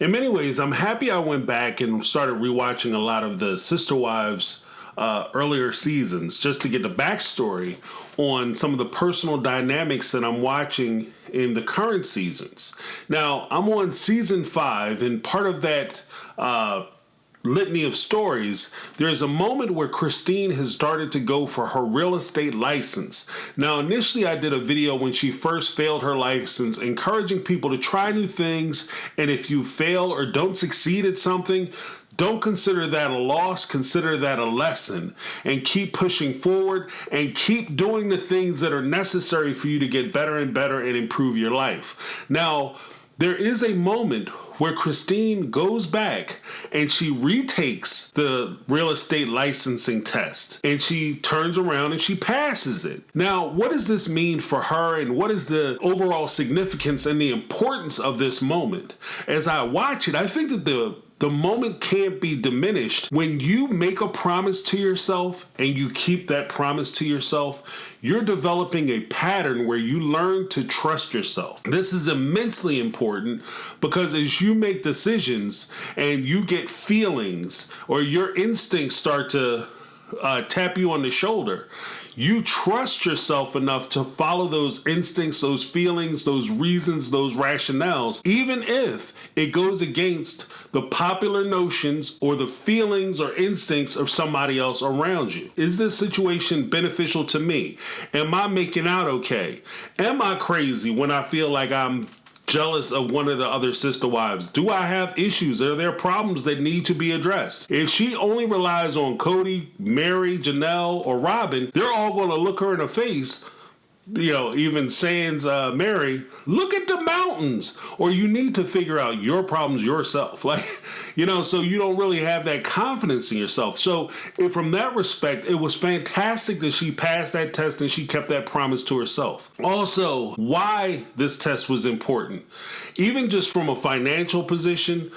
in many ways, I'm happy I went back and started rewatching a lot of the Sister Wives earlier seasons just to get the backstory on some of the personal dynamics that I'm watching in the current seasons. Now, I'm on season 5, and part of that litany of stories, there's a moment where Christine has started to go for her real estate license. Now, initially I did a video when she first failed her license, encouraging people to try new things, and if you fail or don't succeed at something, don't consider that a loss, consider that a lesson, and keep pushing forward and keep doing the things that are necessary for you to get better and better and improve your life. Now, there is a moment where Christine goes back and she retakes the real estate licensing test, and she turns around and she passes it. Now, what does this mean for her, and what is the overall significance and the importance of this moment? As I watch it, I think that the moment can't be diminished. When you make a promise to yourself and you keep that promise to yourself, you're developing a pattern where you learn to trust yourself. This is immensely important because as you make decisions and you get feelings or your instincts start to tap you on the shoulder, you trust yourself enough to follow those instincts, those feelings, those reasons, those rationales, even if it goes against the popular notions or the feelings or instincts of somebody else around you. Is this situation beneficial to me? Am I making out okay? Am I crazy when I feel like I'm jealous of one of the other sister wives? Do I have issues? Are there problems that need to be addressed? If she only relies on Cody, Mary, Janelle, or Robin, they're all going to look her in the face. You know, even sans Mary, look at the mountains. Or you need to figure out your problems yourself. So you don't really have that confidence in yourself. So from that respect, it was fantastic that she passed that test and she kept that promise to herself. Also, why this test was important. Even just from a financial position,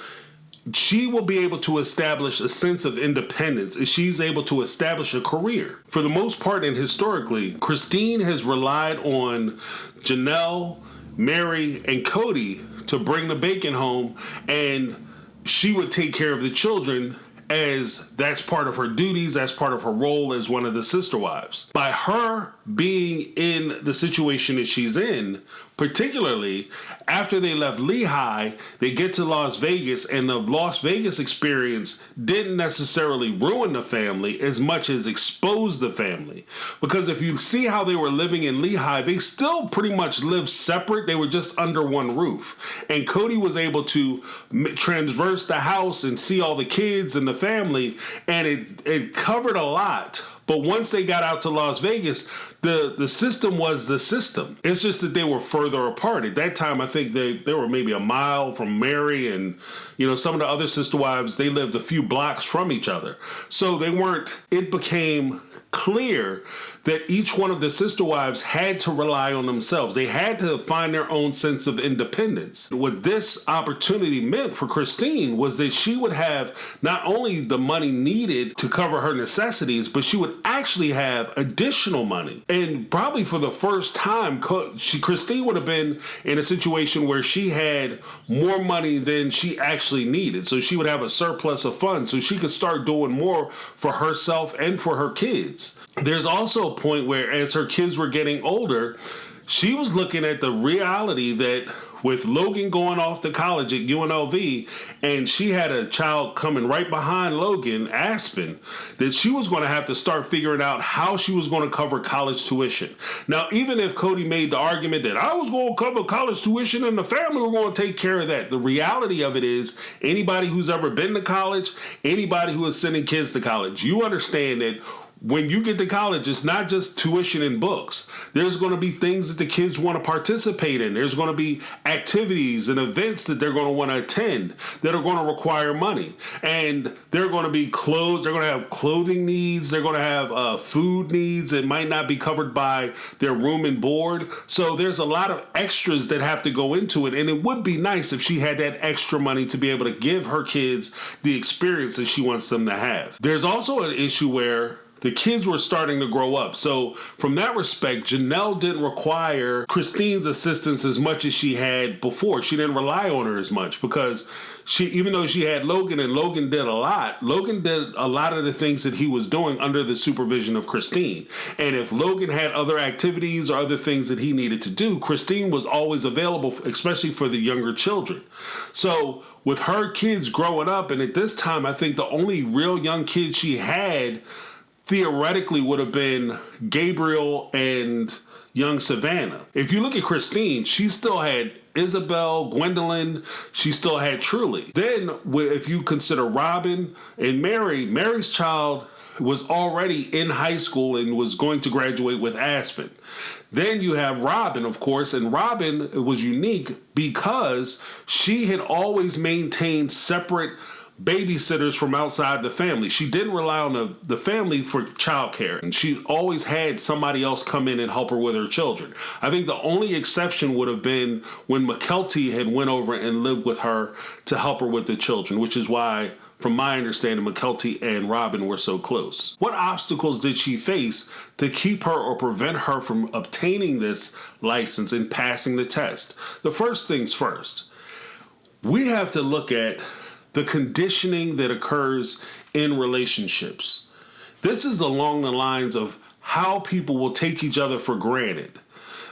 she will be able to establish a sense of independence if she's able to establish a career. For the most part and historically, Christine has relied on Janelle, Mary, and Cody to bring the bacon home, and she would take care of the children as that's part of her duties, that's part of her role as one of the sister wives. By her being in the situation that she's in, particularly after they left Lehigh, they get to Las Vegas, and the Las Vegas experience didn't necessarily ruin the family as much as expose the family. Because if you see how they were living in Lehigh, they still pretty much lived separate. They were just under one roof. And Cody was able to traverse the house and see all the kids and the family, and it covered a lot. But once they got out to Las Vegas, the system was the system. It's just that they were further apart. At that time, I think they were maybe a mile from Mary, and some of the other sister wives, they lived a few blocks from each other. So it became clear that each one of the sister wives had to rely on themselves. They had to find their own sense of independence. What this opportunity meant for Christine was that she would have not only the money needed to cover her necessities, but she would actually have additional money. And probably for the first time, Christine would have been in a situation where she had more money than she actually needed. So she would have a surplus of funds, so she could start doing more for herself and for her kids. There's also a point where, as her kids were getting older, she was looking at the reality that with Logan going off to college at UNLV, and she had a child coming right behind Logan, Aspen, that she was going to have to start figuring out how she was going to cover college tuition. Now, even if Cody made the argument that I was going to cover college tuition and the family were going to take care of that, the reality of it is anybody who's ever been to college, anybody who is sending kids to college, you understand that when you get to college, it's not just tuition and books. There's going to be things that the kids want to participate in. There's going to be activities and events that they're going to want to attend that are going to require money. And they're going to be clothes. They're going to have clothing needs. They're going to have food needs that might not be covered by their room and board. So there's a lot of extras that have to go into it. And it would be nice if she had that extra money to be able to give her kids the experience that she wants them to have. There's also an issue where The kids were starting to grow up. So from that respect, Janelle didn't require Christine's assistance as much as she had before. She didn't rely on her as much because even though she had Logan and Logan did a lot of the things that he was doing under the supervision of Christine. And if Logan had other activities or other things that he needed to do, Christine was always available, especially for the younger children. So with her kids growing up, and at this time, I think the only real young kids she had theoretically would have been Gabriel and young Savannah. If you look at Christine, she still had Isabel, Gwendolyn, she still had Truly. Then if you consider Robin and Mary's child was already in high school and was going to graduate with Aspen. Then you have Robin, of course, and Robin was unique because she had always maintained separate babysitters from outside the family. She didn't rely on the family for childcare, and she always had somebody else come in and help her with her children. I think the only exception would have been when McKelty had went over and lived with her to help her with the children, which is why, from my understanding, McKelty and Robin were so close. What obstacles did she face to keep her or prevent her from obtaining this license and passing the test? The first things first, we have to look at the conditioning that occurs in relationships. This is along the lines of how people will take each other for granted.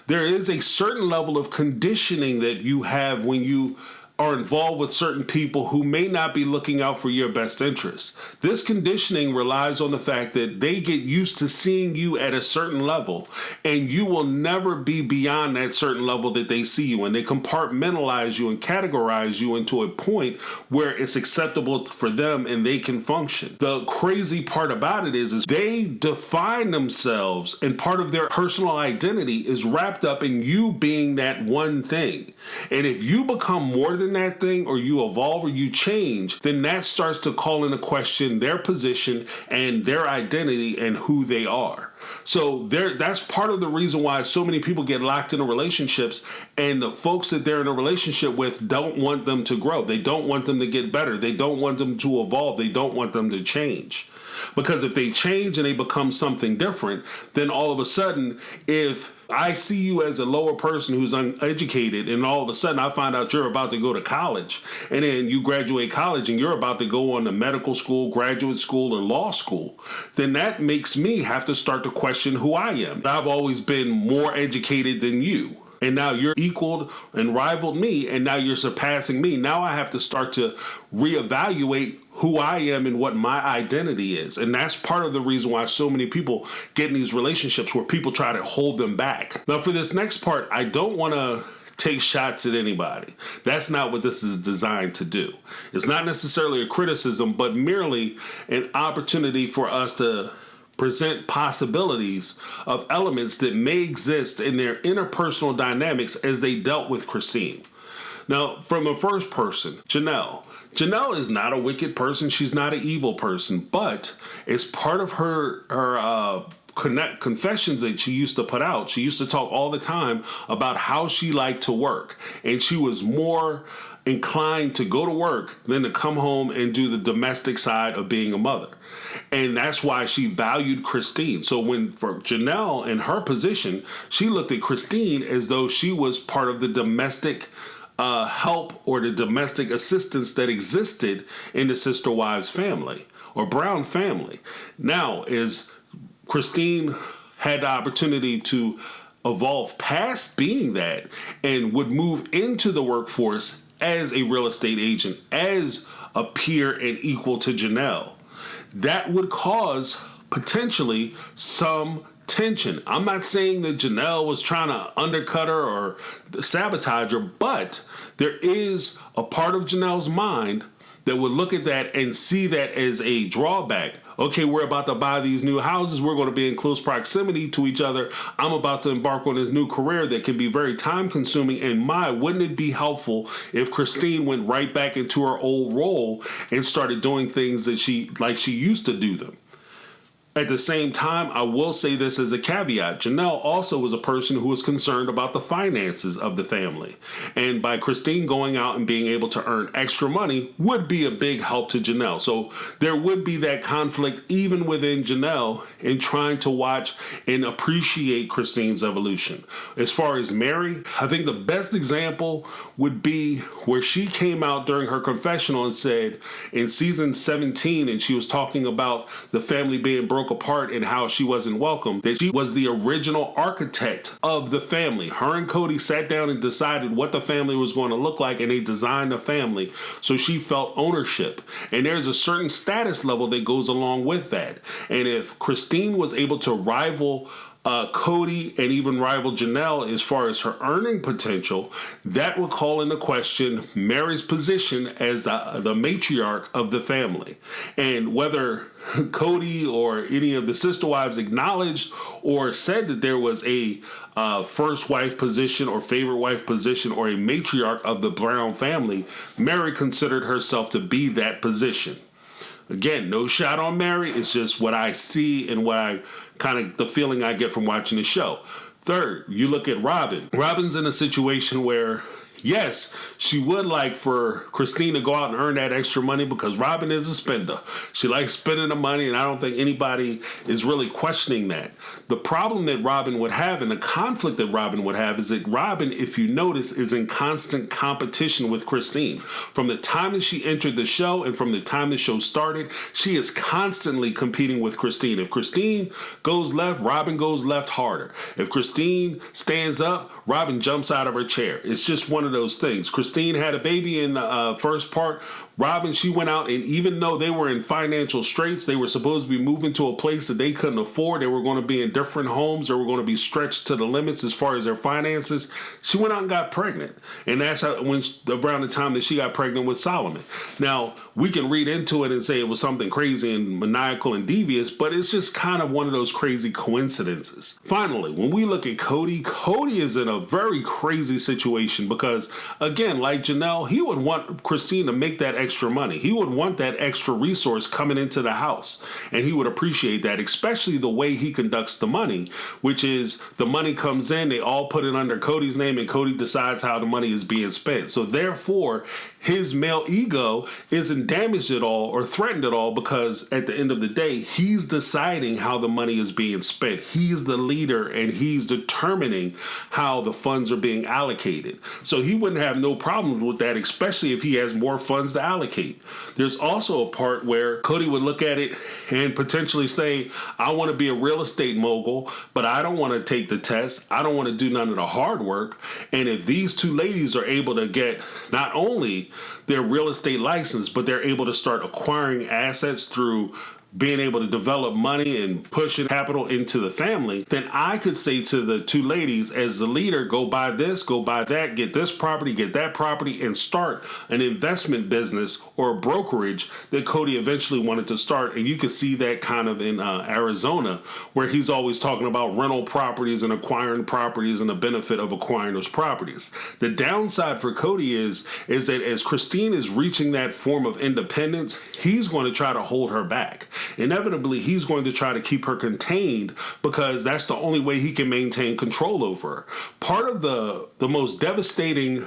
There is a certain level of conditioning that you have when you are involved with certain people who may not be looking out for your best interests. This conditioning relies on the fact that they get used to seeing you at a certain level, and you will never be beyond that certain level that they see you, and they compartmentalize you and categorize you into a point where it's acceptable for them and they can function. The crazy part about it is they define themselves, and part of their personal identity is wrapped up in you being that one thing. And if you become more than that thing, or you evolve or you change, then that starts to call into question their position and their identity and who they are. So that's part of the reason why so many people get locked into relationships, and the folks that they're in a relationship with don't want them to grow. They don't want them to get better. They don't want them to evolve. They don't want them to change. Because if they change and they become something different, then all of a sudden, if I see you as a lower person who's uneducated, and all of a sudden I find out you're about to go to college, and then you graduate college and you're about to go on to medical school, graduate school, or law school, then that makes me have to start to question who I am. I've always been more educated than you, and now you're equaled and rivaled me, and now you're surpassing me. Now I have to start to reevaluate who I am and what my identity is. And that's part of the reason why so many people get in these relationships where people try to hold them back. Now, for this next part, I don't want to take shots at anybody. That's not what this is designed to do. It's not necessarily a criticism, but merely an opportunity for us to present possibilities of elements that may exist in their interpersonal dynamics as they dealt with Christine. Now, from the first person, Janelle. Janelle is not a wicked person. She's not an evil person, but as part of her confessions that she used to put out, she used to talk all the time about how she liked to work, and she was more inclined to go to work than to come home and do the domestic side of being a mother. And that's why she valued Christine. So for Janelle in her position, she looked at Christine as though she was part of the domestic help or the domestic assistance that existed in the Sister Wives family or Brown family. Now, as Christine had the opportunity to evolve past being that and would move into the workforce as a real estate agent, as a peer and equal to Janelle, that would cause potentially some tension. I'm not saying that Janelle was trying to undercut her or sabotage her, but there is a part of Janelle's mind that would look at that and see that as a drawback. Okay, we're about to buy these new houses. We're going to be in close proximity to each other. I'm about to embark on this new career that can be very time consuming. And wouldn't it be helpful if Christine went right back into her old role and started doing things that she used to do them? At the same time, I will say this as a caveat. Janelle also was a person who was concerned about the finances of the family. And by Christine going out and being able to earn extra money would be a big help to Janelle. So there would be that conflict even within Janelle in trying to watch and appreciate Christine's evolution. As far as Mary, I think the best example would be where she came out during her confessional and said in season 17, and she was talking about the family being broke apart and how she wasn't welcome, that she was the original architect of the family. Her and Cody sat down and decided what the family was going to look like, and they designed the family, so she felt ownership. And there's a certain status level that goes along with that. And if Christine was able to rival Cody and even rival Janelle as far as her earning potential, that would call into question Mary's position as the matriarch of the family. And whether Cody or any of the sister wives acknowledged or said that there was a first wife position or favorite wife position or a matriarch of the Brown family, Mary considered herself to be that position. Again, no shot on Mary. It's just what I see and what I kind of the feeling I get from watching the show. Third, you look at Robin. Robin's in a situation where, yes, she would like for Christine to go out and earn that extra money because Robin is a spender. She likes spending the money, and I don't think anybody is really questioning that. The problem that Robin would have and the conflict that Robin would have is that Robin, if you notice, is in constant competition with Christine. From the time that she entered the show and from the time the show started, she is constantly competing with Christine. If Christine goes left, Robin goes left harder. If Christine stands up, Robin jumps out of her chair. It's just one of those things. Christine had a baby in the first part. Robin, she went out, and even though they were in financial straits, they were supposed to be moving to a place that they couldn't afford. They were going to be in different homes. They were going to be stretched to the limits as far as their finances. She went out and got pregnant. And that's how, around the time that she got pregnant with Solomon. Now, we can read into it and say it was something crazy and maniacal and devious, but it's just kind of one of those crazy coincidences. Finally, when we look at Cody, Cody is in a very crazy situation because, again, like Janelle, he would want Christine to make that extra money. He would want that extra resource coming into the house, and he would appreciate that, especially the way he conducts the money, which is the money comes in, they all put it under Cody's name, and Cody decides how the money is being spent. So therefore, his male ego isn't damaged at all or threatened at all because at the end of the day, he's deciding how the money is being spent. He's the leader, and he's determining how the funds are being allocated. So he wouldn't have no problems with that, especially if he has more funds to allocate. There's also a part where Cody would look at it and potentially say, I want to be a real estate mogul, but I don't want to take the test. I don't want to do none of the hard work. And if these two ladies are able to get not only their real estate license, but they're able to start acquiring assets through being able to develop money and pushing capital into the family, then I could say to the two ladies as the leader, go buy this, go buy that, get this property, get that property, and start an investment business or a brokerage that Cody eventually wanted to start. And you could see that kind of in Arizona, where he's always talking about rental properties and acquiring properties and the benefit of acquiring those properties. The downside for Cody is that as Christine is reaching that form of independence, he's going to try to hold her back. Inevitably, he's going to try to keep her contained because that's the only way he can maintain control over her. Part of the most devastating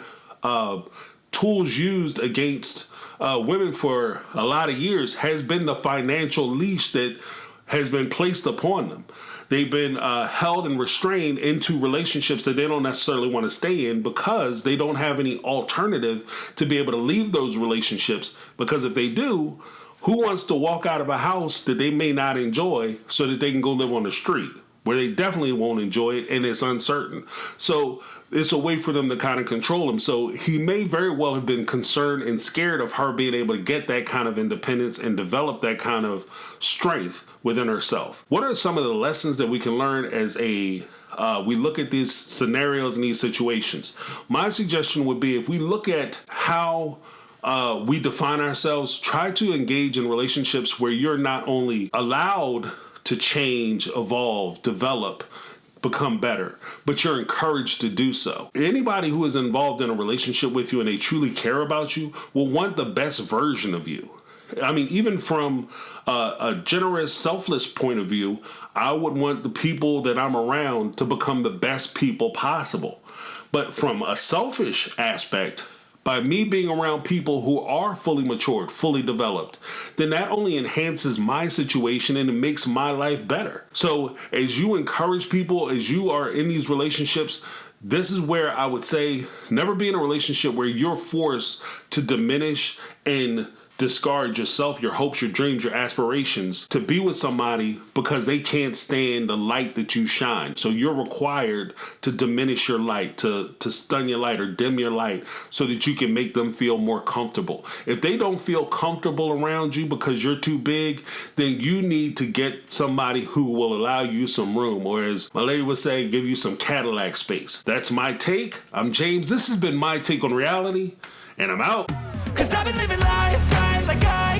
tools used against women for a lot of years has been the financial leash that has been placed upon them. They've been held and restrained into relationships that they don't necessarily want to stay in because they don't have any alternative to be able to leave those relationships. Because if they do, who wants to walk out of a house that they may not enjoy so that they can go live on the street where they definitely won't enjoy it and it's uncertain? So it's a way for them to kind of control him. So he may very well have been concerned and scared of her being able to get that kind of independence and develop that kind of strength within herself. What are some of the lessons that we can learn as we look at these scenarios and these situations? My suggestion would be if we look at how we define ourselves, try to engage in relationships where you're not only allowed to change, evolve, develop, become better, but you're encouraged to do so. Anybody who is involved in a relationship with you and they truly care about you will want the best version of you. I mean, even from a generous, selfless point of view, I would want the people that I'm around to become the best people possible. But from a selfish aspect, by me being around people who are fully matured, fully developed, then that only enhances my situation and it makes my life better. So as you encourage people, as you are in these relationships, this is where I would say never be in a relationship where you're forced to diminish and discard yourself, your hopes, your dreams, your aspirations to be with somebody because they can't stand the light that you shine. So you're required to diminish your light, to stun your light or dim your light so that you can make them feel more comfortable. If they don't feel comfortable around you because you're too big, then you need to get somebody who will allow you some room, or as my lady would say, give you some Cadillac space. That's my take. I'm James. This has been my take on reality, and I'm out. 'Cause I've been living life right like I